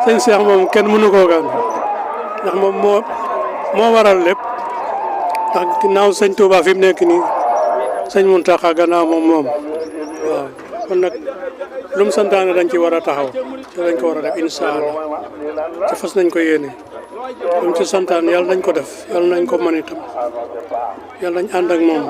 sëñ Cheikh moom kenn mënu koo gàn ndax moom moo waral lépp ndax ginnaaw sëñ Touba fi mu nekk nii sëñ Mountakha gannaaw moom waaw kon nag lu mu santaane dañ ci war a taxaw te dañ ko war a def incha allah te fas nañ ko yéene lu mu ci santaane yàlla nañ ko def yàlla nañ ko mën itam yàlla nañ ànd ak moom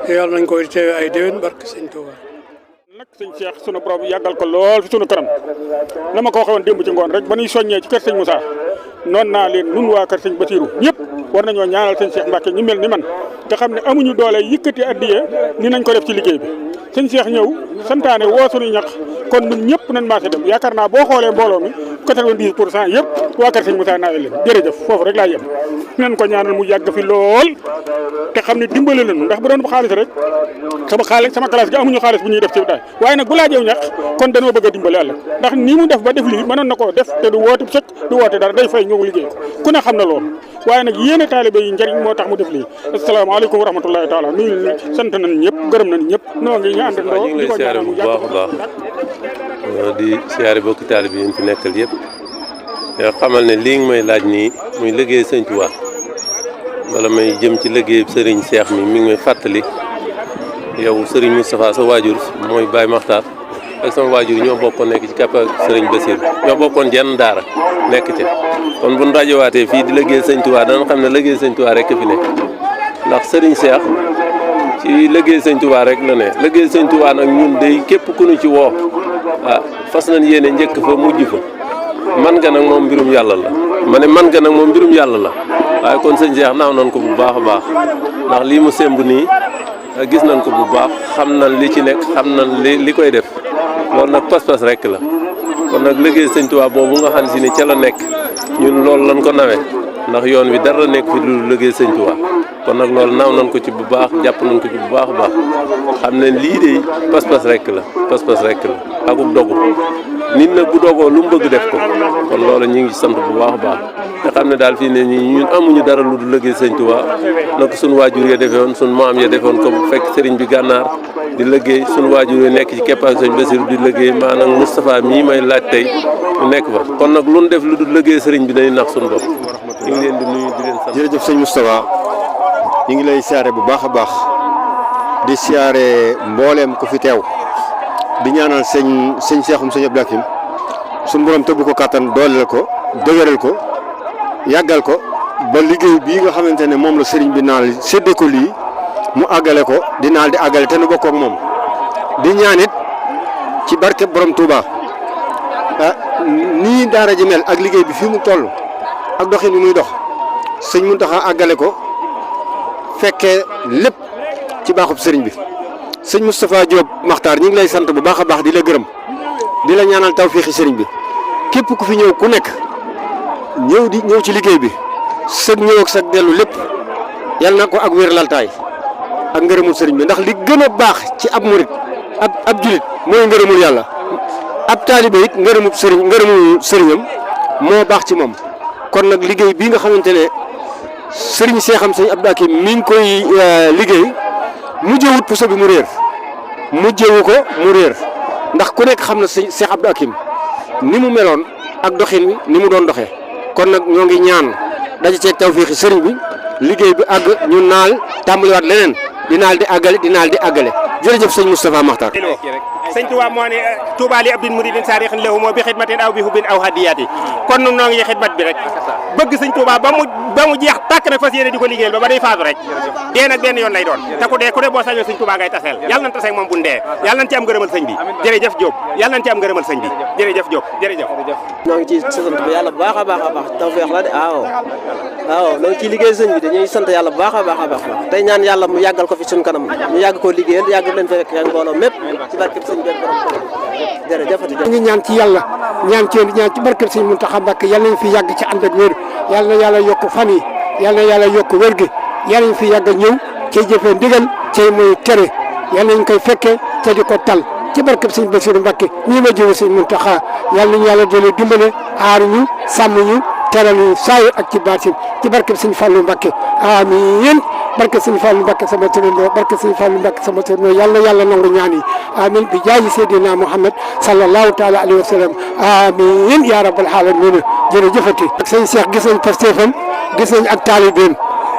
te yàlla nañ koy teewe ay déwén barke sëñ Touba. nag sëñ Cheikh sunu borom yàggal ko lool fi sunu kanam na ma ko waxee woon démb ci ngoon rek ba ñuy soññee ci kër sëñ Moussa noonu naa leen nun waa kër sëñ Bassirou ñëpp war nañoo ñaanal sëñ Cheikh Mbacke ñu mel ni man te xam ne amuñu doole yëkkati addiye ni nañ ko def ci liggéey bi sëñ Cheikh ñëw santaane woo suñu ñax kon ñun ñëpp nañ maase dem yaakaar naa boo xoolee mbooloo mi 90% yëpp waa kër sëñ Moussa naawe leen jërëjëf foofu rek laa yem nañ ko ñaanal mu yàgg fi lool te xam ne dimbale lañu ndax bu doon xaalis rek sama classe gi amuñu xaalis bu ñuy def ci daay waaye nag bu laajew ñax kon dañoo bëgg a dimbale àlla ndax nii mu def ba def lii mënoon na koo def te du woote sëkk du woote dara day fay ñëw liggéey ku ne xam na loolu waaye nag yéene taalibe yi njëriñ moo tax mu def lii asalaamaaleykum wa rahmatullahi taala nuyu sant nañ ñëpp gërëm nañ ñëpp noo ngi ñu àndandoo ñu ngi lay siyaare bu baax a baax di siyaare bokki taalibe yi ñu fi nekkal yëpp yoo xamal ne lii nga may laaj nii muy liggéey sëñ Tuubaa wala may jëm ci liggéey sëriñ Cheikh mi ngi may fàttali yow sëriñ Moustapha sa waajur mooy Baye Makhtar ak sama waajur ñoo bokkoon nekk ci kappa sëriñ Bassirou ñoo bokkoon jenn daara nekk ca kon bu ñu rajowaatee fii di liggéey sëñ Tuubaa dana xam ne liggéey sëñ Tuubaa rek fi nekk ndax sëriñ Cheikh ci liggéey sëñ Tuubaa rek la ne liggéey sëñ Tuubaa nag ñun day képp ku ñu ci woo fas nañ yéene njëkk fa mujj fa man nga nag moom mbirum yàlla la ma ne man nga nag moom mbirum yàlla la waaye kon sëñ Cheikh naaw nañ ko bu baax a baax ndax lii mu semb nii gis nañ ko bu baax xam nañ li ci nekk xam nañ li koy def loolu nag pas-pas rek la kon nag liggéey sëñ Tuubaa boobu nga xam si ne ca la nekk ñun loolu lañ ko nawee ndax yoon wi dara nekk fi lu liggéey sëñ Tuubaa kon nag loolu naaw nañ ko ci bu baax jàpp nañ ko ci bu baax a baax xam ne lii de pas-pas rek la pas-pas rek la akub dogu nit nag bu dogoo lu mu bëgg def ko kon loolu ñu ngi sant bu baax a baax te xam ne daal fii ne nii ñun amuñu dara lu du liggéey sëñ Tuubaa na ko suñu waajur ya defee woon suñu maam ya defoon ko fekk sëriñ bi gànnaar di liggéey suñu waajur yi nekk ci keppaak sëñ Bassirou di liggéey maanaam Moustapha mii may laaj tey ñu nekk fa kon nag lu ñu def lu du liggéey sëriñ bi dañuy nax suñu bopp ñu ngi leen di nuyu di leen sant. jërëjëf sëñ Moustapha ñu ngi lay siyaare bu baax a baax di siyaare mbooleem ku fi teew di ñaanal sëñ Cheikhoum sëñ Abdou Hakim suñu borom tëbb ko kattan dooleel ko dëgëral ko yàggal ko ba liggéey bii nga xamante ne moom la sëriñ bi naal séddee ko lii mu àggale ko di naal di àggale te nu bokk ak moom di ñaanit ci barke borom Touba nii daara ji mel ak liggéey bi fii mu toll ak doxin bi muy dox sëñ Mountakha àggale ko fekkee lépp ci baaxub sëriñ bi sëñ Moustapha Diop Makhtar ñu ngi lay sant bu baax a baax di la gërëm di la ñaanal tawféexi sëriñ bi képp ku fi ñëw ku nekk ñëw ci liggéey bi sëg ñëw ak sag dellu lépp yàlla na ko ak wér laltaay ak ngërëmul sëriñ bi ndax li gën a baax ci ab murit ab julit mooy ngërëmul yàlla ab taalibe it ngërëmul sëriñam moo baax ci moom kon nag liggéey bii nga xamante ne sëriñ Cheikhoum sëñ Abdou Hakim mi ngi koy liggéey mujjewut puso bi mu réer mujjewu ko mu réer ndax ku nekk xam na sëñ Cheikh Abdou Hakim ni mu meloon ak doxin wi ni mu doon doxee kon nag ñoo ngi ñaan daje ceeg tawféexi sëriñ bi liggéey bi àgg ñu naal tàmbaliwaat leneen di naal di àggale jërëjëf sëñ Moustapha Makhtar. sëñ Tuubaa moo ne Tuubaa li abdin muridin saarixin lahu moo bi xidmatin aw bi hubbin aw hadiyaati kon nun noo ngi xidmat bi rek bëgg sëñ Tuubaa ba mu jeex tàkk nag fas yéene di ko liggéeyal ba day faatu rek dee nag benn yoon lay doon te ku dee boo sañoon sëñ Tuubaa ngay taseel yàlla nañ taseeg moom bu dee yàlla nañ ci am ngërëmal sëñ bi jërëjëf Diop yàlla nañ ci am ngërëmal sëñ bi jërëjëf Diop jërëjëf ñoo ngi ci sant bu yàlla bu baax a baax tawfeex la de waaw ñoo ngi ciy liggéey sëñ bi dañuy sant yàlla bu baax a baax tey ñaan yàlla mu yàggal ko fi suñu kanam ñu yàgg koo liggéeyal yàgg leen fa fekk ak mbooloo mépp ci barkeb sëñ bi jërëjëfati ñu ngi ñaan ci yàlla ñaan ci barkeb sëñ Mountakha Mbacké yàlla nañ fi yàgg ci ànd ak wér yàlla na yàlla yokk fan yi yàlla na yàlla yokk wér gi yàlla nañ fi yàgg ñëw cay jëfee ndigal cay muy tere yàlla nañ koy fekke te di ko tal ci barkeb sëñ Bassirou Mbacké ñii ma jëwe sëñ Mountakha yàlla nañu yàlla doole dimbale aar ñu sàmm ñu teral ñu saayir ak ci baatin ci barkeb sëñ Fallou Mbacké amiin barke sëñ Fallou Mbacké sama turandoo barke sëñ Fallou Mbacké sama turandoo yàlla yàlla nangu ñaan yi amin bi jaaji Seydina Muhammad sallallahu taala alayhi wa sallam amin ya rabbal alamin jërëjëfati ak sëñ Cheikh gis nañ pastéefam gis nañ ak taalibeem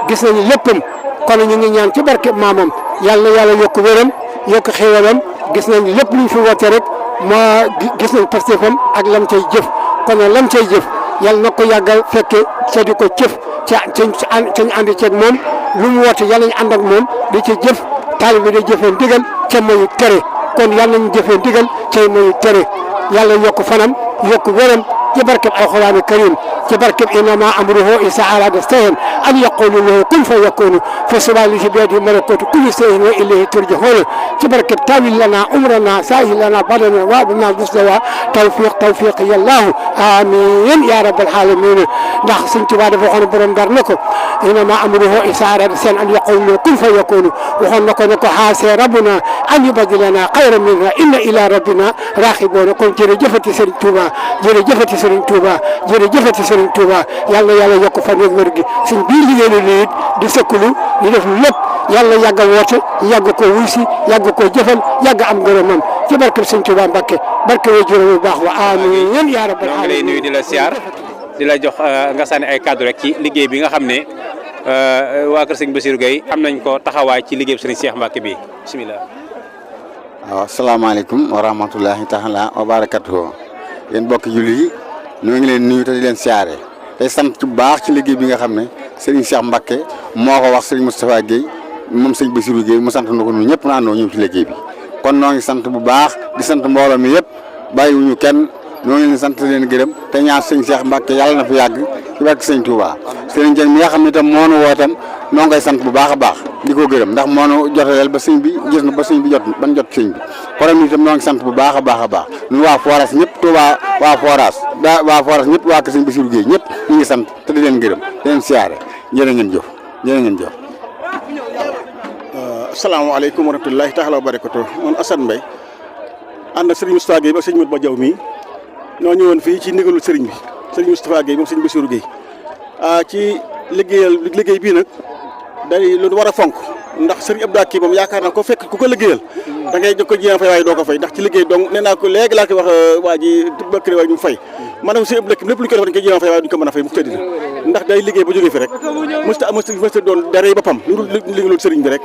gis nañ léppam kon ñu ngi ñaan ci barke maamam yàlla yàlla yokk wéram yokk xéwalam gis nañ lépp luñ fi woote rek moo gis nañ pastéefam ak lam cay jëf kon lam cay jëf yàlla na ko yàggal fekke ca di ko jëf ca ñu ànd ceeg moom lu mu woote yàlla ñu ànd ak moom di ci jëf taalibe day jëfee ndigal ca mayu tere kon yàlla nañu jëfee ndigal ca mayu tere yàlla yokk fanam yokk wéram ci barkeb alxuraanu karim ci barkeb innama amruhu isa arada shay'an an yaqulu lahu kun fa yakunu fa subhanallahi bi yadihi malakutu kulli shay'in wa ilayhi turja'un ci barkeb tawil lana umrana sahil lana badana wa bina musdawa tawfiq yallahu amin ya rabbal alamin ndax Sëñ Tuubaa dafa waxoon borom Ndar ne ko innama amruhu isa arada shay'an an yaqulu lahu kun fa yakunu waxoon na ko ne ko haasa rabbuna an yubadilana khayran minha inna ila rabbina raghibun kon jërëjëfati Sëñ Tuubaa jërëjëfati Sëriñ Tuuba jërëjëfati Sëriñ Tuuba yàlla yàlla yokk fan ak wér gi suñ biir liggéey la nii di sëkkulu di def lépp yàlla yàgg a woote yàgg koo wuy si yàgg koo jëfal yàgg am ngërëmam ci barke Sëriñ Tuuba Mbàkke barke way juróom bu baax wa amiin yaa rabbal ñoo ngi lay nuyu di la siyaar di la jox nga sànni ay kàddu rek ci liggéey bi nga xam ne waa kër Sëriñ Bassirou Gueye am nañ ko taxawaay ci liggéey bi Sëriñ Cheikh Mbacke bi bisimilah. waaw asalaamaaleykum wa rahmatulahi taala wa barakatuhu yéen bokk jullit yi ñoo ngi leen nuyu te di leen siyaare tey sant bu baax ci liggéey bi nga xam ne Serigne Cheikh Mbacke moo ko wax Serigne Moustapha Gueye moom Serigne Bassirou Gueye mu sant na ko ñun ñëpp naandoo ñëw ci liggéey bi kon noo ngi sant bu baax di sant mbooloo mi yëpp bàyyiwuñu kenn ñoo ngi leen sant leen gërëm te ñaan Serigne Cheikh Mbacke yàlla na fi yàgg ci barke Serigne Touba Serigne Dieng mi nga xam ne itam moo nu woo itam noo ngay sant bu baax a baax di ko gërëm ndax moo nu jotaleel ba sëñ bi gis na ba sëñ bi ban jot sëñ bi problème itam noo ngi sant bu baax a baax a baax ñun waa Foras ñëpp Touba waa Foras ñëpp waa kër Sëñ Bassirou Gueye ñëpp ñu ngi sant te di leen gërëm di leen siyaare jërë ngeen jëf jërë ngeen jëf. asalaamaaleykum wa rahmatulahi taala wa barakatu man Assane Mbaye ànd ak Serigne Moustapha Gueye ba sëñ Modou Ba Diaw mii ñoo ñëwoon fii ci ndigalul Serigne bi Serigne Moustapha Gueye moom Sëñ Bassirou Gueye ci liggéey bii nag day lu war a fonk ndax Serigne Abdou Akim moom yaakaar naa ko fekk ku ko liggéeyal da ngay jëkk ko jéem fay waaye doo ko fay ndax ci liggéey donc nee naa ko léegi laa koy wax waa ji bëkkri waaye ñu fay maanaam Serigne Abdou Akim lépp lu ñu ko def dañ koy jéem fay waaye duñ ko mën a fay mu tëdd ndax day liggéey ba jógee fi rek mësta doon dara boppam lu liggéeyul Serigne bi rek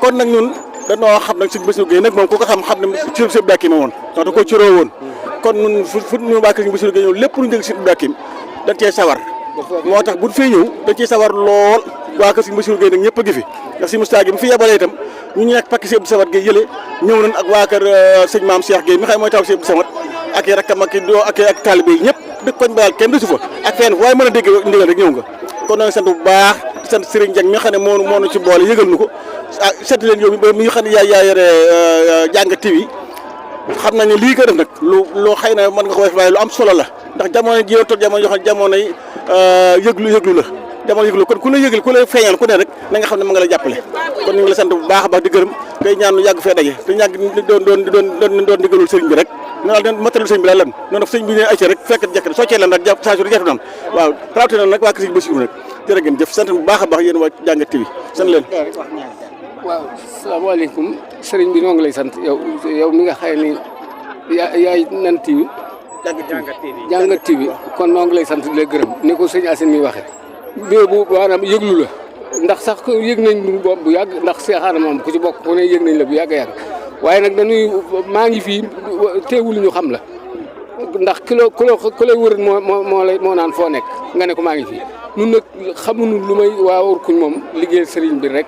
kon nag ñun dañoo xam nag Sëñ Bassirou Gueye nag moom ku ko xam ne ci Serigne Abdou Akim woon ndax da koo ciroo woon kon ñun fu ñu waa Sëñ Bassirou Gueye ñëw lépp lu ñu dégg Serigne Abdou Akim dañ cee sawar moo tax bu fee ñëw dañ ciy sawar lool waa kër Sëñ Bassirou Gueye nag ñëpp a gi fi ndax si Moustapha Gueye bu fi yebalee itam ñu nekk pakki si Abdou Samad Gueye yële ñëw nañ ak waa kër sëñ Maam Cheikh Gueye mi xam mooy taw si Abdou Samad ak i rakkam ak taalibe yi ñëpp dëkk koñ baal kenn desu fa ak fenn waaye mën a dégg ndigal rek ñëw nga kon noo ngi sant bu baax di sant Serigne Dieng mi nga xam ne moo nu ci boole yëgal nu ko sant leen yow mi nga xam ne yaa yore Jàngat TV xam nañ ne lii ko def nag loo xëy na mën nga ko def waaye lu am solo la ndax jamono ji toog jamono yoo xam ne jamono yi yëglu la jamono yëglu kon ku la yëgal ku la feeñal ku ne rek na nga xam ne ma nga la jàppale kon ñu ngi la sant bu baax a baax di gërëm tey ñaan yàgg fee daje te ñàgg doon ndigalul sëriñ bi rek noonu la matalul sëriñ bi la lan noonu sëriñ bi ne acca rek fekk jekk soccee lan rek saa su jekk naan waaw rawatina nag waa kër Sëriñ Bassirou nag jërë ngeen jëf sant bu baax a baax yéen waa Jàngat TV sant leen waaw salaamaaleykum sëriñ bi noo ngi lay sant yow mi nga xëy ni yaay nan TV Jàngat TV kon noo ngi lay sant di la gërëm ni ko sëñ Assane mi waxee bée bu maanaam yëglu la ndax sax yëg nañ bu yàgg ndax seexaana moom ku ci bokk ku ne yëg nañ la bu yàgg yàgg waaye nag dañuy maa ngi fii teewul ñu xam la ndax ku lay wër moo naan foo nekk nga ne ko maa ngi fii nun nag xamuñu lu may waa Orkuñ moom liggéeyal sëriñ bi rek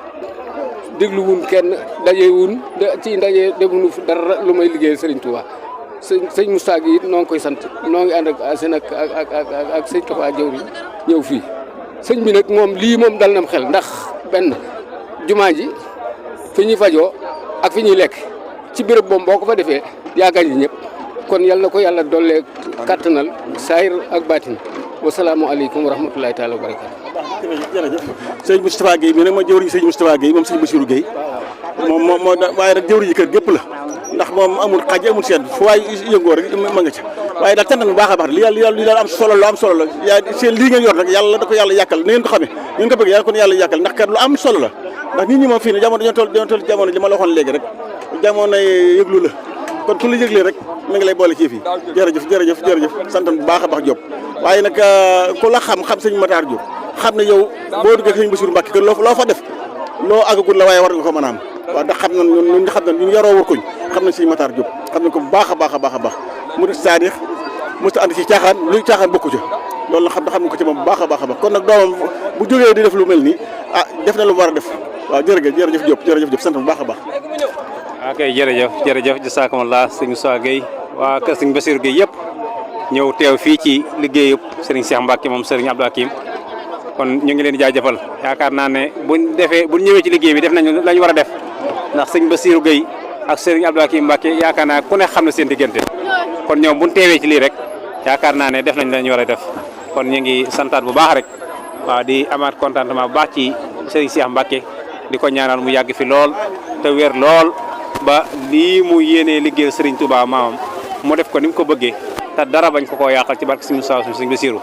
dégluwun kenn dajewun ci ndaje defuñu dara lu may liggéeyal sëriñ Touba sëñ Moustapha gi it noo ngi koy sant noo ngi ànd ak seen ak sëñ Tafa jawri ñëw fii sëñ bi nag moom lii moom dal nam xel ndax benn jumaa ji fi ñuy fajoo ak fi ñuy lekk ci béréb boobu boo ko fa defee yaakaar yi ñëpp kon yal na ko yàlla dollee kattanal saayir ak baatin wasalaamualeykum wa rahmatulahi taala wa barakatu jërëjëf sëñ Moustapha Gueye mi nag moo jëwriñ sëñ Moustapha Gueye moom sëñ Bassirou Gueye moom moo waaye nag jëwriñ kër gépp la ndax moom amul xaj amul seet fu waay yëngoo rek ma nga ca waaye daal sant bu baax a baax li daal am solo la seen lii ngeen yor nag yàlla da ko yàlla yàkkal ni ngeen ko xamee ngeen ko bëgg yàlla kon yàlla yàkkal ndax kat lu am solo la ndax nit ñi moom fii ne jamono dañoo toll jamono li ma la waxoon léegi rek jamono yëglu la kon ku la yëglee rek mi ngi lay boole ci fii jërëjëf sant bu baax a baax Diop waaye nag ku la xam sëñ Matar Diop xam ne yow boo duggee sëñ Bassirou Mbacké loo fa def loo àggagul la waaye war nga ko mën a am waaw ndax xam nañ ñun xam nañ ñu yaroo wër koñ xam nañ sëñ Matar Diop xam nañ ko bu baax a baax a baax mu def saadix musta ànd ci caaxaan luy caaxaan bokku ca loolu xam nañ ko ci moom bu baax a baax kon nag doomam bu jógee di def lu mel nii def na lu mu war a def waaw jërëjëf Diop sant bu baax a baax. ok jërëjëf jasaakumullah sëñ Moussa Gueye waa kër sëñ Bassirou Gueye yëpp ñëw teew fii ci liggéeyub sëriñ Cheikh Mbacké moom sëriñ Abdou Hakim kon ñu ngi leen di jaajëfal yaakaar naa ne buñ ñëwee ci liggéey bi def nañu la ñu war a def ndax sëñ Bassirou Gueye ak sëriñ Abdou Hakim Mbacké yaakaar naa ku ne xam na seen diggante kon ñoom buñ teewee ci lii rek yaakaar naa ne def nañ la ñu war a def kon ñu ngi santaat bu baax rek waaw di amaat contentement bu baax ci sëriñ Cheikh Mbacké di ko ñaanal mu yàgg fi lool te wér lool ba lii mu yéenee liggéeyal sëriñ Touba maamam mu def ko ni mu ko bëggee te dara bañ ko koo yàqal ci barke sëriñ Moussa sëriñ Bassirou